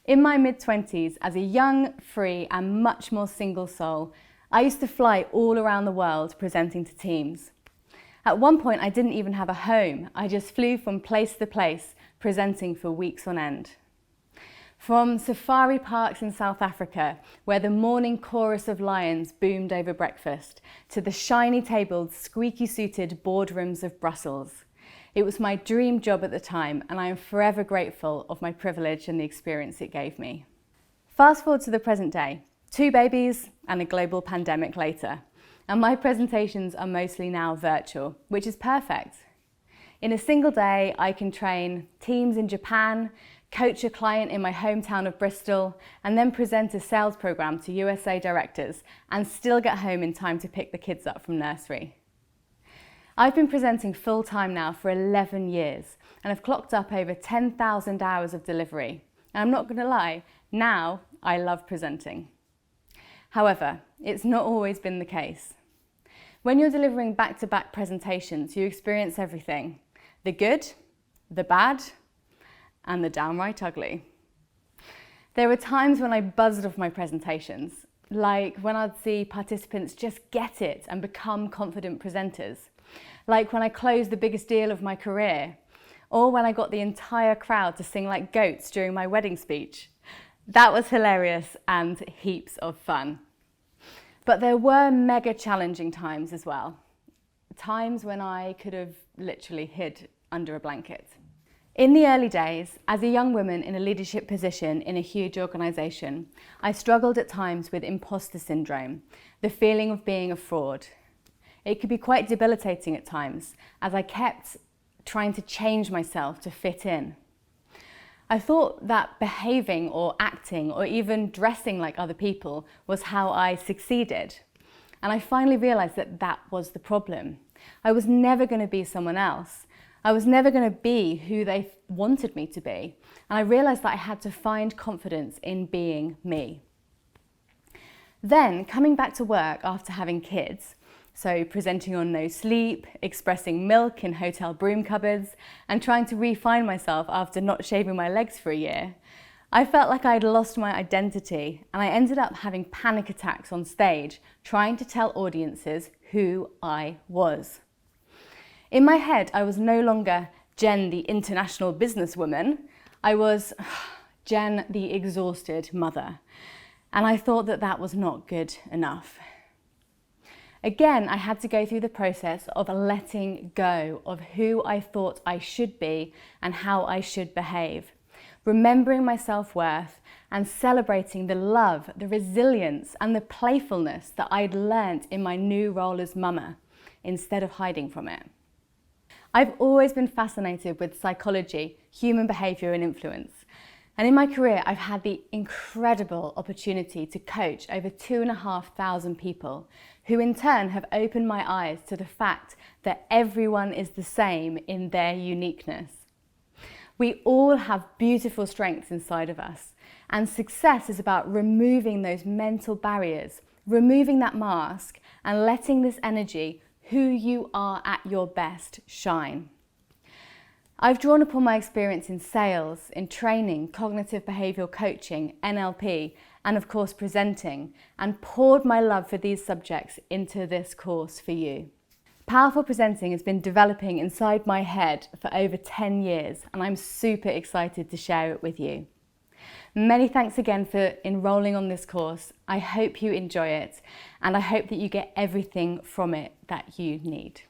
In my mid-20s, as a young, free and much more single soul, I used to fly all around the world presenting to teams. At one point, I didn't even have a home. I just flew from place to place, presenting for weeks on end. From safari parks in South Africa, where the morning chorus of lions boomed over breakfast, to the shiny-tabled, squeaky-suited boardrooms of Brussels. It was my dream job at the time, and I am forever grateful of my privilege and the experience it gave me. Fast forward to the present day, 2 babies and a global pandemic later, and my presentations are mostly now virtual, which is perfect. In a single day, I can train teams in Japan, coach a client in my hometown of Bristol, and then present a sales program to USA directors and still get home in time to pick the kids up from nursery. I've been presenting full-time now for 11 years and have clocked up over 10,000 hours of delivery. And I'm not going to lie, now I love presenting. However, it's not always been the case. When you're delivering back-to-back presentations, you experience everything: the good, the bad, and the downright ugly. There were times when I buzzed off my presentations, like when I'd see participants just get it and become confident presenters, like when I closed the biggest deal of my career, or when I got the entire crowd to sing like goats during my wedding speech. That was hilarious and heaps of fun. But there were mega challenging times as well, times when I could have literally hid under a blanket. In the early days, as a young woman in a leadership position in a huge organisation, I struggled at times with imposter syndrome, the feeling of being a fraud. It could be quite debilitating at times, as I kept trying to change myself to fit in. I thought that behaving or acting or even dressing like other people was how I succeeded. And I finally realised that that was the problem. I was never going to be someone else. I was never going to be who they wanted me to be. And I realised that I had to find confidence in being me. Then, coming back to work after having kids, so presenting on no sleep, expressing milk in hotel broom cupboards, and trying to refine myself after not shaving my legs for a year, I felt like I'd lost my identity, and I ended up having panic attacks on stage, trying to tell audiences who I was. In my head, I was no longer Jen, the international businesswoman. I was Jen, the exhausted mother. And I thought that that was not good enough. Again, I had to go through the process of letting go of who I thought I should be and how I should behave, remembering my self-worth and celebrating the love, the resilience and the playfulness that I'd learnt in my new role as mama, instead of hiding from it. I've always been fascinated with psychology, human behaviour and influence. And in my career, I've had the incredible opportunity to coach over 2,500 people, who in turn have opened my eyes to the fact that everyone is the same in their uniqueness. We all have beautiful strengths inside of us, and success is about removing those mental barriers, removing that mask, and letting this energy, who you are at your best, shine. I've drawn upon my experience in sales, in training, cognitive behavioural coaching, NLP, and of course presenting, and poured my love for these subjects into this course for you. Powerful presenting has been developing inside my head for over 10 years, and I'm super excited to share it with you. Many thanks again for enrolling on this course. I hope you enjoy it, and I hope that you get everything from it that you need.